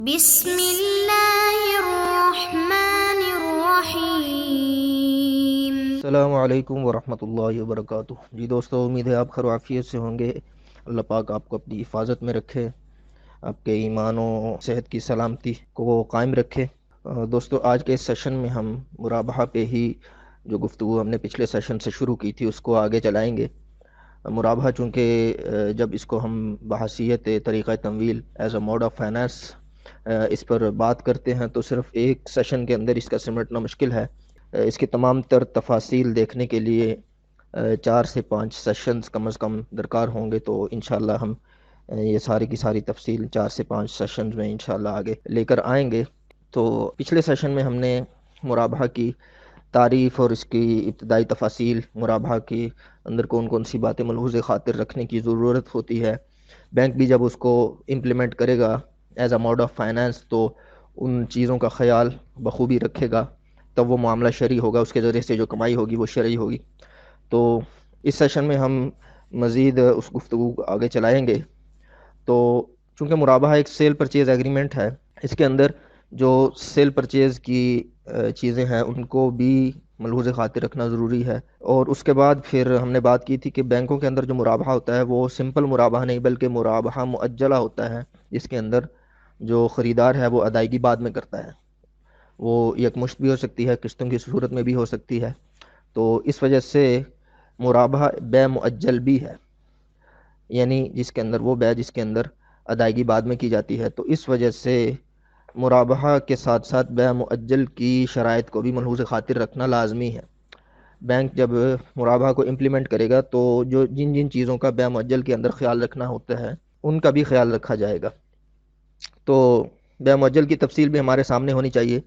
بسم اللہ الرحمن الرحیم۔ السلام علیکم ورحمۃ اللہ وبرکاتہ۔ جی دوستو، امید ہے آپ خیر و عافیت سے ہوں گے۔ اللہ پاک آپ کو اپنی حفاظت میں رکھے، آپ کے ایمان و صحت کی سلامتی کو قائم رکھے۔ دوستو، آج کے اس سیشن میں ہم مرابحہ پہ ہی جو گفتگو ہم نے پچھلے سیشن سے شروع کی تھی اس کو آگے چلائیں گے۔ مرابحہ چونکہ جب اس کو ہم بحیثیت طریقہ تمویل as a mode of finance اس پر بات کرتے ہیں تو صرف ایک سیشن کے اندر اس کا سمٹنا مشکل ہے۔ اس کی تمام تر تفاصیل دیکھنے کے لیے 4 سے 5 سیشنز کم از کم درکار ہوں گے، تو انشاءاللہ ہم یہ ساری کی ساری تفصیل 4 سے 5 سیشنز میں انشاءاللہ آگے لے کر آئیں گے۔ تو پچھلے سیشن میں ہم نے مرابحہ کی تعریف اور اس کی ابتدائی تفاصیل، مرابحہ کے اندر کون کون سی باتیں ملحوظ خاطر رکھنے کی ضرورت ہوتی ہے، بینک بھی جب اس کو امپلیمنٹ کرے گا as a mode of finance تو ان چیزوں کا خیال بخوبی رکھے گا، تب وہ معاملہ شرعی ہوگا، اس کے ذریعے سے جو کمائی ہوگی وہ شرعی ہوگی۔ تو اس سیشن میں ہم مزید اس گفتگو کو آگے چلائیں گے۔ تو چونکہ مرابحہ ایک سیل پرچیز ایگریمنٹ ہے، اس کے اندر جو سیل پرچیز کی چیزیں ہیں ان کو بھی ملحوظ خاطر رکھنا ضروری ہے۔ اور اس کے بعد پھر ہم نے بات کی تھی کہ بینکوں کے اندر جو مرابحہ ہوتا ہے وہ سمپل مرابحہ نہیں بلکہ مرابحہ مؤجلہ ہوتا ہے، جس کے اندر جو خریدار ہے وہ ادائیگی بعد میں کرتا ہے، وہ یکمشت بھی ہو سکتی ہے، قسطوں کی صورت میں بھی ہو سکتی ہے۔ تو اس وجہ سے مرابحہ بیع مؤجل بھی ہے، یعنی جس کے اندر وہ بیع جس کے اندر ادائیگی بعد میں کی جاتی ہے۔ تو اس وجہ سے مرابحہ کے ساتھ ساتھ بیع مؤجل کی شرائط کو بھی ملحوظ خاطر رکھنا لازمی ہے۔ بینک جب مرابحہ کو امپلیمنٹ کرے گا تو جن جن چیزوں کا بیع مؤجل کے اندر خیال رکھنا ہوتا ہے ان کا بھی خیال رکھا جائے گا۔ تو بیع مؤجل کی تفصیل بھی ہمارے سامنے ہونی چاہیے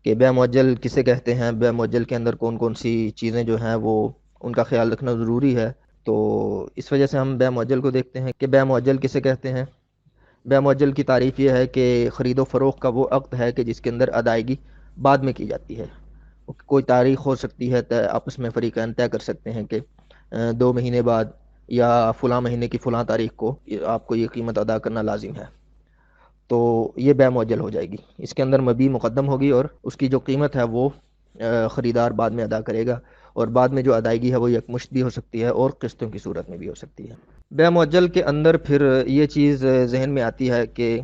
کہ بیع مؤجل کسے کہتے ہیں، بیع مؤجل کے اندر کون کون سی چیزیں جو ہیں وہ ان کا خیال رکھنا ضروری ہے۔ تو اس وجہ سے ہم بیع مؤجل کو دیکھتے ہیں کہ بیع مؤجل کسے کہتے ہیں۔ بیع مؤجل کی تعریف یہ ہے کہ خرید و فروخت کا وہ عقد ہے کہ جس کے اندر ادائیگی بعد میں کی جاتی ہے۔ کوئی تاریخ ہو سکتی ہے، آپس میں فریقین طے کر سکتے ہیں کہ 2 مہینے بعد یا فلاں مہینے کی فلاں تاریخ کو آپ کو یہ قیمت ادا کرنا لازم ہے، تو یہ بیع مؤجل ہو جائے گی۔ اس کے اندر مبیع مقدم ہوگی اور اس کی جو قیمت ہے وہ خریدار بعد میں ادا کرے گا، اور بعد میں جو ادائیگی ہے وہ یکمشت بھی ہو سکتی ہے اور قسطوں کی صورت میں بھی ہو سکتی ہے۔ بیع مؤجل کے اندر پھر یہ چیز ذہن میں آتی ہے کہ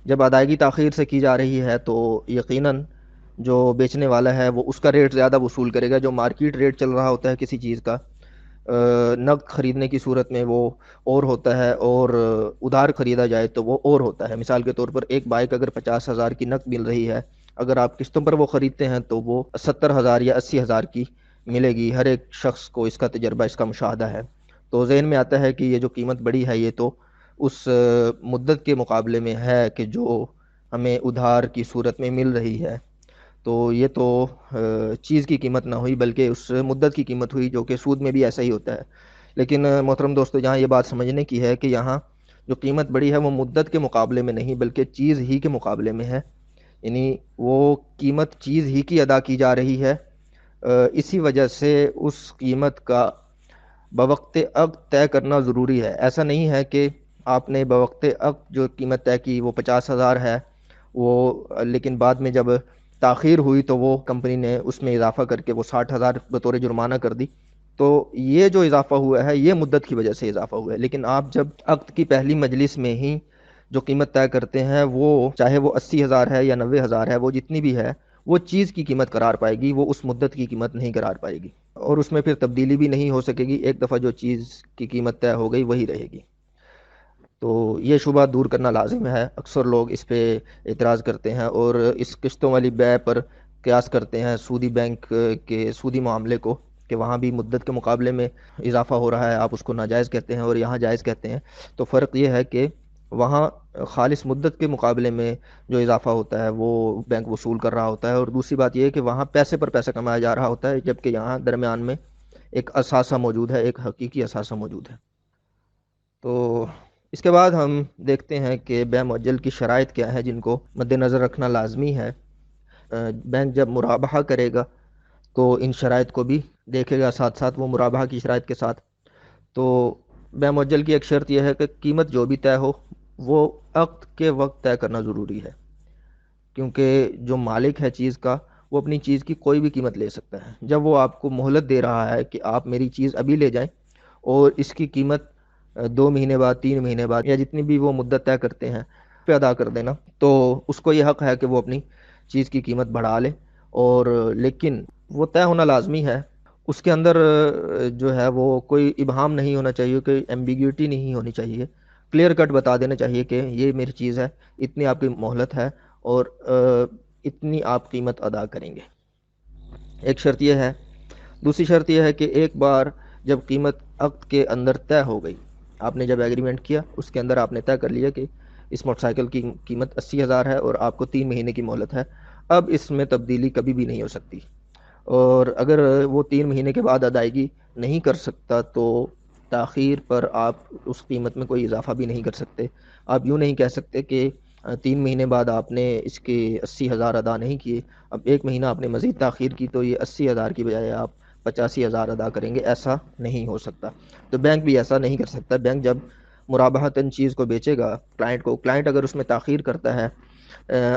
جب ادائیگی تاخیر سے کی جا رہی ہے تو یقیناً جو بیچنے والا ہے وہ اس کا ریٹ زیادہ وصول کرے گا۔ جو مارکیٹ ریٹ چل رہا ہوتا ہے کسی چیز کا نقد خریدنے کی صورت میں وہ اور ہوتا ہے، اور ادھار خریدا جائے تو وہ اور ہوتا ہے۔ مثال کے طور پر ایک بائک اگر 50,000 کی نقد مل رہی ہے، اگر آپ قسطوں پر وہ خریدتے ہیں تو وہ 70,000 یا 80,000 کی ملے گی۔ ہر ایک شخص کو اس کا تجربہ، اس کا مشاہدہ ہے۔ تو ذہن میں آتا ہے کہ یہ جو قیمت بڑی ہے یہ تو اس مدت کے مقابلے میں ہے کہ جو ہمیں ادھار کی صورت میں مل رہی ہے، تو یہ تو چیز کی قیمت نہ ہوئی بلکہ اس مدت کی قیمت ہوئی، جو کہ سود میں بھی ایسا ہی ہوتا ہے۔ لیکن محترم دوستو، یہاں یہ بات سمجھنے کی ہے کہ یہاں جو قیمت بڑی ہے وہ مدت کے مقابلے میں نہیں بلکہ چیز ہی کے مقابلے میں ہے، یعنی وہ قیمت چیز ہی کی ادا کی جا رہی ہے۔ اسی وجہ سے اس قیمت کا بوقت عقد طے کرنا ضروری ہے۔ ایسا نہیں ہے کہ آپ نے بوقت عقد جو قیمت طے کی وہ 50,000 ہے، وہ لیکن بعد میں جب تاخیر ہوئی تو وہ کمپنی نے اس میں اضافہ کر کے وہ 60,000 بطور جرمانہ کر دی، تو یہ جو اضافہ ہوا ہے یہ مدت کی وجہ سے اضافہ ہوا ہے۔ لیکن آپ جب عقد کی پہلی مجلس میں ہی جو قیمت طے کرتے ہیں، وہ چاہے وہ 80,000 ہے یا 90,000 ہے، وہ جتنی بھی ہے وہ چیز کی قیمت قرار پائے گی، وہ اس مدت کی قیمت نہیں قرار پائے گی، اور اس میں پھر تبدیلی بھی نہیں ہو سکے گی۔ ایک دفعہ جو چیز کی قیمت طے ہو گئی وہی رہے گی۔ تو یہ شبہ دور کرنا لازم ہے۔ اکثر لوگ اس پہ اعتراض کرتے ہیں اور اس قسطوں والی بیع پر قیاس کرتے ہیں سودی بینک کے سودی معاملے کو، کہ وہاں بھی مدت کے مقابلے میں اضافہ ہو رہا ہے، آپ اس کو ناجائز کہتے ہیں اور یہاں جائز کہتے ہیں۔ تو فرق یہ ہے کہ وہاں خالص مدت کے مقابلے میں جو اضافہ ہوتا ہے وہ بینک وصول کر رہا ہوتا ہے، اور دوسری بات یہ ہے کہ وہاں پیسے پر پیسہ کمایا جا رہا ہوتا ہے، جبکہ یہاں درمیان میں ایک اثاثہ موجود ہے، ایک حقیقی اثاثہ موجود ہے۔ تو اس کے بعد ہم دیکھتے ہیں کہ بیع مؤجل کی شرائط کیا ہے جن کو مد نظر رکھنا لازمی ہے۔ بینک جب مرابحہ کرے گا تو ان شرائط کو بھی دیکھے گا ساتھ ساتھ، وہ مرابحہ کی شرائط کے ساتھ۔ تو بیع مؤجل کی ایک شرط یہ ہے کہ قیمت جو بھی طے ہو وہ عقد کے وقت طے کرنا ضروری ہے، کیونکہ جو مالک ہے چیز کا وہ اپنی چیز کی کوئی بھی قیمت لے سکتا ہے. جب وہ آپ کو مہلت دے رہا ہے کہ آپ میری چیز ابھی لے جائیں اور اس کی قیمت 2 مہینے بعد 3 مہینے بعد یا جتنی بھی وہ مدت طے کرتے ہیں پہ ادا کر دینا، تو اس کو یہ حق ہے کہ وہ اپنی چیز کی قیمت بڑھا لے. اور لیکن وہ طے ہونا لازمی ہے، اس کے اندر جو ہے وہ کوئی ابہام نہیں ہونا چاہیے، کوئی ایمبیگوٹی نہیں ہونی چاہیے. کلیئر کٹ بتا دینا چاہیے کہ یہ میری چیز ہے، اتنی آپ کی مہلت ہے اور اتنی آپ قیمت ادا کریں گے. ایک شرط یہ ہے. دوسری شرط یہ ہے کہ ایک بار جب قیمت عقد کے اندر طے ہو گئی، آپ نے جب ایگریمنٹ کیا اس کے اندر آپ نے طے کر لیا کہ اس موٹر سائیکل کی قیمت 80,000 ہے اور آپ کو 3 مہینے کی مہلت ہے، اب اس میں تبدیلی کبھی بھی نہیں ہو سکتی. اور اگر وہ 3 مہینے کے بعد ادائیگی نہیں کر سکتا تو تاخیر پر آپ اس قیمت میں کوئی اضافہ بھی نہیں کر سکتے. آپ یوں نہیں کہہ سکتے کہ 3 مہینے بعد آپ نے اس کے 80,000 ادا نہیں کیے، اب 1 مہینہ آپ نے مزید تاخیر کی تو یہ 80,000 کی بجائے آپ 85,000 ادا کریں گے. ایسا نہیں ہو سکتا. تو بینک بھی ایسا نہیں کر سکتا. بینک جب مرابحتاً چیز کو بیچے گا کلائنٹ اگر اس میں تاخیر کرتا ہے،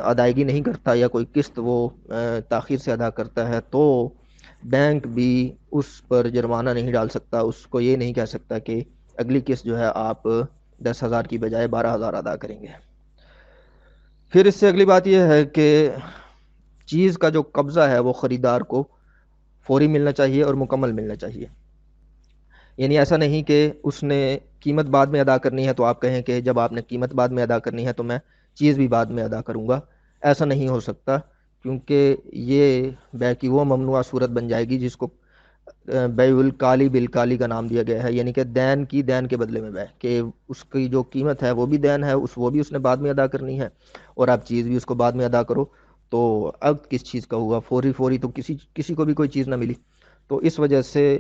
ادائیگی نہیں کرتا یا کوئی قسط وہ تاخیر سے ادا کرتا ہے، تو بینک بھی اس پر جرمانہ نہیں ڈال سکتا. اس کو یہ نہیں کہہ سکتا کہ اگلی قسط جو ہے آپ 10,000 کی بجائے 12,000 ادا کریں گے. پھر اس سے اگلی بات یہ ہے کہ چیز کا جو قبضہ ہے وہ خریدار کو فوری ملنا چاہیے اور مکمل ملنا چاہیے. یعنی ایسا نہیں کہ اس نے قیمت بعد میں ادا کرنی ہے تو آپ کہیں کہ جب آپ نے قیمت بعد میں ادا کرنی ہے تو میں چیز بھی بعد میں ادا کروں گا. ایسا نہیں ہو سکتا، کیونکہ یہ بے کی وہ ممنوعہ صورت بن جائے گی جس کو بیع الکالی بالکالی کا نام دیا گیا ہے. یعنی کہ دین کی دین کے بدلے میں بے، کہ اس کی جو قیمت ہے وہ بھی دین ہے، وہ بھی اس نے بعد میں ادا کرنی ہے اور آپ چیز بھی اس کو بعد میں ادا کرو. تو عقد کس چیز کا ہوا؟ فوری تو کسی کو بھی کوئی چیز نہ ملی. تو اس وجہ سے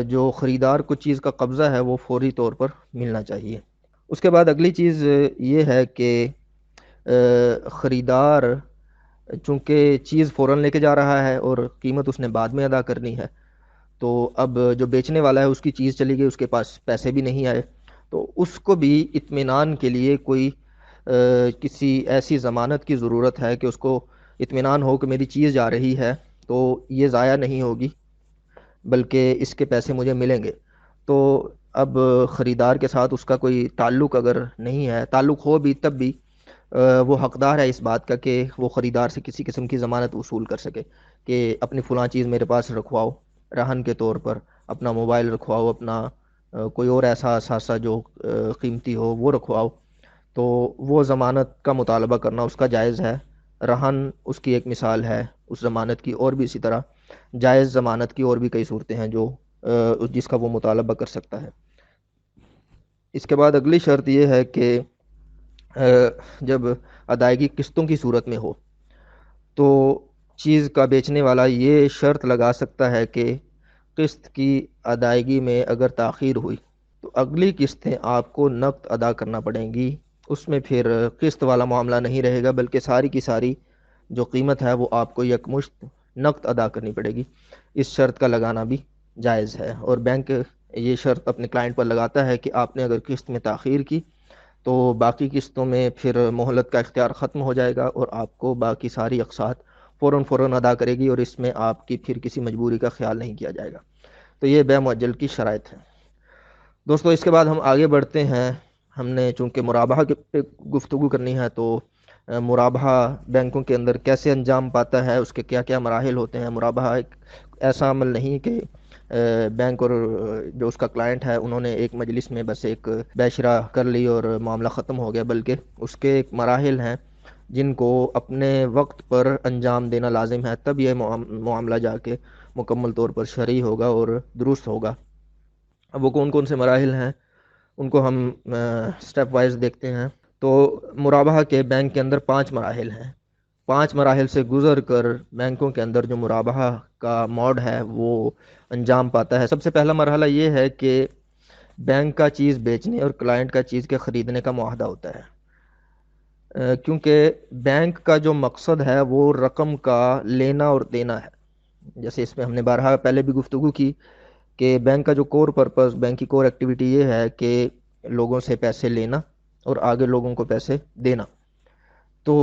جو خریدار کو چیز کا قبضہ ہے وہ فوری طور پر ملنا چاہیے. اس کے بعد اگلی چیز یہ ہے کہ خریدار چونکہ چیز فوراً لے کے جا رہا ہے اور قیمت اس نے بعد میں ادا کرنی ہے، تو اب جو بیچنے والا ہے اس کی چیز چلی گئی، اس کے پاس پیسے بھی نہیں آئے، تو اس کو بھی اطمینان کے لیے کوئی کسی ایسی ضمانت کی ضرورت ہے کہ اس کو اطمینان ہو کہ میری چیز جا رہی ہے تو یہ ضائع نہیں ہوگی بلکہ اس کے پیسے مجھے ملیں گے. تو اب خریدار کے ساتھ اس کا کوئی تعلق اگر نہیں ہے، تعلق ہو بھی تب بھی وہ حقدار ہے اس بات کا کہ وہ خریدار سے کسی قسم کی ضمانت وصول کر سکے کہ اپنی فلاں چیز میرے پاس رکھواؤ رہن کے طور پر، اپنا موبائل رکھواؤ، اپنا کوئی اور ایسا اثاثہ جو قیمتی ہو وہ رکھواؤ. تو وہ ضمانت کا مطالبہ کرنا اس کا جائز ہے. رہن اس کی ایک مثال ہے اس ضمانت کی، اور بھی اسی طرح جائز ضمانت کی اور بھی کئی صورتیں ہیں جو جس کا وہ مطالبہ کر سکتا ہے. اس کے بعد اگلی شرط یہ ہے کہ جب ادائیگی قسطوں کی صورت میں ہو تو چیز کا بیچنے والا یہ شرط لگا سکتا ہے کہ قسط کی ادائیگی میں اگر تاخیر ہوئی تو اگلی قسطیں آپ کو نقد ادا کرنا پڑیں گی. اس میں پھر قسط والا معاملہ نہیں رہے گا بلکہ ساری کی ساری جو قیمت ہے وہ آپ کو یکمشت نقد ادا کرنی پڑے گی. اس شرط کا لگانا بھی جائز ہے اور بینک یہ شرط اپنے کلائنٹ پر لگاتا ہے کہ آپ نے اگر قسط میں تاخیر کی تو باقی قسطوں میں پھر مہلت کا اختیار ختم ہو جائے گا اور آپ کو باقی ساری اقساط فوراً ادا کرے گی اور اس میں آپ کی پھر کسی مجبوری کا خیال نہیں کیا جائے گا. تو یہ بے مؤجل کی شرائط ہے. دوستو اس کے بعد ہم آگے بڑھتے ہیں. ہم نے چونکہ مرابحہ پہ گفتگو کرنی ہے تو مرابحہ بینکوں کے اندر کیسے انجام پاتا ہے، اس کے کیا کیا مراحل ہوتے ہیں. مرابحہ ایک ایسا عمل نہیں کہ بینک اور جو اس کا کلائنٹ ہے انہوں نے ایک مجلس میں بس ایک بے شرح کر لی اور معاملہ ختم ہو گیا، بلکہ اس کے ایک مراحل ہیں جن کو اپنے وقت پر انجام دینا لازم ہے، تب یہ معاملہ جا کے مکمل طور پر شرعی ہوگا اور درست ہوگا. اب وہ کون کون سے مراحل ہیں ان کو ہم سٹیپ وائز دیکھتے ہیں. تو مرابحہ کے بینک کے اندر 5 مراحل ہیں. 5 مراحل سے گزر کر بینکوں کے اندر جو مرابحہ کا موڈ ہے وہ انجام پاتا ہے. سب سے پہلا مرحلہ یہ ہے کہ بینک کا چیز بیچنے اور کلائنٹ کا چیز کے خریدنے کا معاہدہ ہوتا ہے. کیونکہ بینک کا جو مقصد ہے وہ رقم کا لینا اور دینا ہے. جیسے اس میں ہم نے بارہا پہلے بھی گفتگو کی کہ بینک کا جو کور پرپس، بینک کی کور ایکٹیویٹی یہ ہے کہ لوگوں سے پیسے لینا اور آگے لوگوں کو پیسے دینا. تو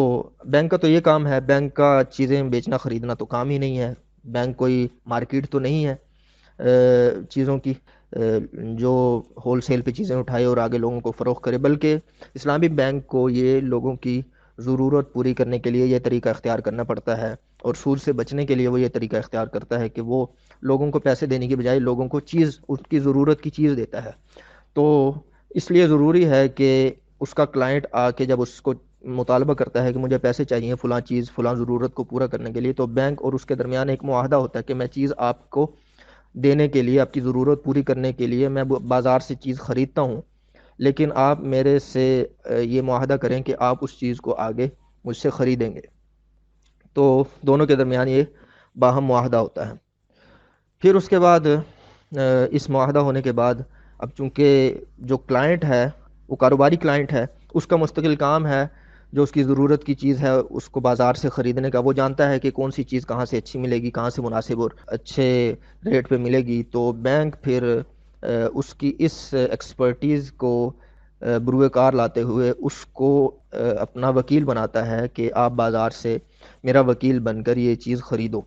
بینک کا تو یہ کام ہے، بینک کا چیزیں بیچنا خریدنا تو کام ہی نہیں ہے، بینک کوئی مارکیٹ تو نہیں ہے چیزوں کی جو ہول سیل پہ چیزیں اٹھائے اور آگے لوگوں کو فروخت کرے، بلکہ اسلامی بینک کو یہ لوگوں کی ضرورت پوری کرنے کے لیے یہ طریقہ اختیار کرنا پڑتا ہے، اور سود سے بچنے کے لیے وہ یہ طریقہ اختیار کرتا ہے کہ وہ لوگوں کو پیسے دینے کی بجائے لوگوں کو چیز، اس کی ضرورت کی چیز دیتا ہے۔ تو اس لیے ضروری ہے کہ اس کا کلائنٹ آ کے جب اس کو مطالبہ کرتا ہے کہ مجھے پیسے چاہیے فلاں چیز فلاں ضرورت کو پورا کرنے کے لیے، تو بینک اور اس کے درمیان ایک معاہدہ ہوتا ہے کہ میں چیز آپ کو دینے کے لیے، آپ کی ضرورت پوری کرنے کے لیے میں بازار سے چیز خریدتا ہوں، لیکن آپ میرے سے یہ معاہدہ کریں کہ آپ اس چیز کو آگے مجھ سے خریدیں گے۔ تو دونوں کے درمیان یہ باہم معاہدہ ہوتا ہے۔ پھر اس کے بعد اس معاہدہ ہونے کے بعد اب چونکہ جو کلائنٹ ہے وہ کاروباری کلائنٹ ہے، اس کا مستقل کام ہے جو اس کی ضرورت کی چیز ہے اس کو بازار سے خریدنے کا، وہ جانتا ہے کہ کون سی چیز کہاں سے اچھی ملے گی، کہاں سے مناسب اور اچھے ریٹ پہ ملے گی۔ تو بینک پھر اس کی اس ایکسپرٹیز کو بروئے کار لاتے ہوئے اس کو اپنا وکیل بناتا ہے کہ آپ بازار سے میرا وکیل بن کر یہ چیز خریدو۔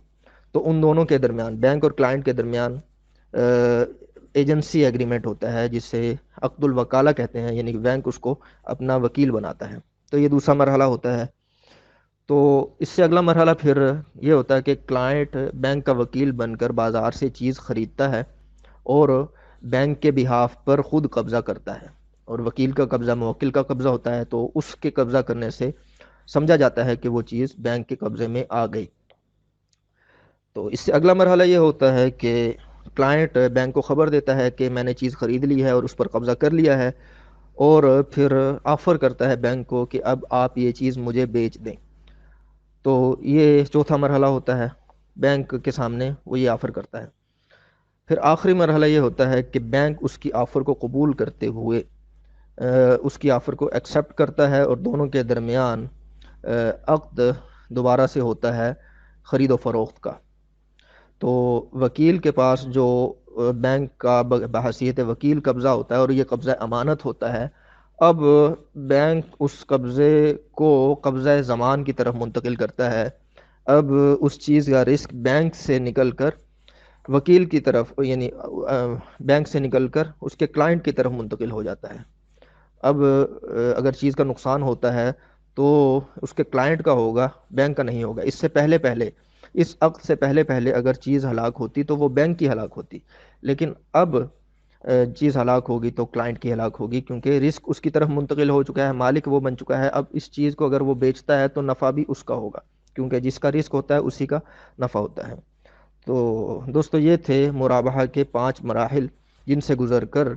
تو ان دونوں کے درمیان، بینک اور کلائنٹ کے درمیان ایجنسی ایگریمنٹ ہوتا ہے جسے عقد الوکالہ کہتے ہیں، یعنی کہ بینک اس کو اپنا وکیل بناتا ہے۔ تو یہ دوسرا مرحلہ ہوتا ہے۔ تو اس سے اگلا مرحلہ پھر یہ ہوتا ہے کہ کلائنٹ بینک کا وکیل بن کر بازار سے چیز خریدتا ہے اور بینک کے بہاف پر خود قبضہ کرتا ہے، اور وکیل کا قبضہ موکل کا قبضہ ہوتا ہے، تو اس کے قبضہ کرنے سے سمجھا جاتا ہے کہ وہ چیز بینک کے قبضے میں آ گئی۔ تو اس سے اگلا مرحلہ یہ ہوتا ہے کہ کلائنٹ بینک کو خبر دیتا ہے کہ میں نے چیز خرید لی ہے اور اس پر قبضہ کر لیا ہے، اور پھر آفر کرتا ہے بینک کو کہ اب آپ یہ چیز مجھے بیچ دیں۔ تو یہ چوتھا مرحلہ ہوتا ہے، بینک کے سامنے وہ یہ آفر کرتا ہے۔ پھر آخری مرحلہ یہ ہوتا ہے کہ بینک اس کی آفر کو قبول کرتے ہوئے اس کی آفر کو ایکسیپٹ کرتا ہے، اور دونوں کے درمیان عقد دوبارہ سے ہوتا ہے خرید و فروخت کا۔ تو وکیل کے پاس جو بینک کا بحیثیت وکیل قبضہ ہوتا ہے، اور یہ قبضہ امانت ہوتا ہے، اب بینک اس قبضے کو قبضہ زمان کی طرف منتقل کرتا ہے۔ اب اس چیز کا رسک بینک سے نکل کر وکیل کی طرف، یعنی بینک سے نکل کر اس کے کلائنٹ کی طرف منتقل ہو جاتا ہے۔ اب اگر چیز کا نقصان ہوتا ہے تو اس کے کلائنٹ کا ہوگا، بینک کا نہیں ہوگا۔ اس سے پہلے پہلے، اس عقد سے پہلے پہلے اگر چیز ہلاک ہوتی تو وہ بینک کی ہلاک ہوتی، لیکن اب چیز ہلاک ہوگی تو کلائنٹ کی ہلاک ہوگی، کیونکہ رسک اس کی طرف منتقل ہو چکا ہے، مالک وہ بن چکا ہے۔ اب اس چیز کو اگر وہ بیچتا ہے تو نفع بھی اس کا ہوگا، کیونکہ جس کا رسک ہوتا ہے اسی کا نفع ہوتا ہے۔ تو دوستو یہ تھے مرابحہ کے 5 مراحل جن سے گزر کر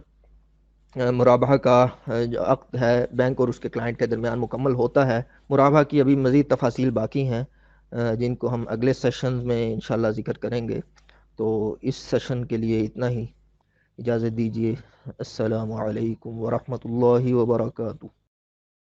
مرابحہ کا جو عقد ہے بینک اور اس کے کلائنٹ کے درمیان مکمل ہوتا ہے۔ مرابحہ کی ابھی مزید تفاصیل باقی ہیں جن کو ہم اگلے سیشنز میں انشاءاللہ ذکر کریں گے۔ تو اس سیشن کے لیے اتنا ہی، اجازت دیجیے۔ السلام علیکم ورحمۃ اللہ وبرکاتہ۔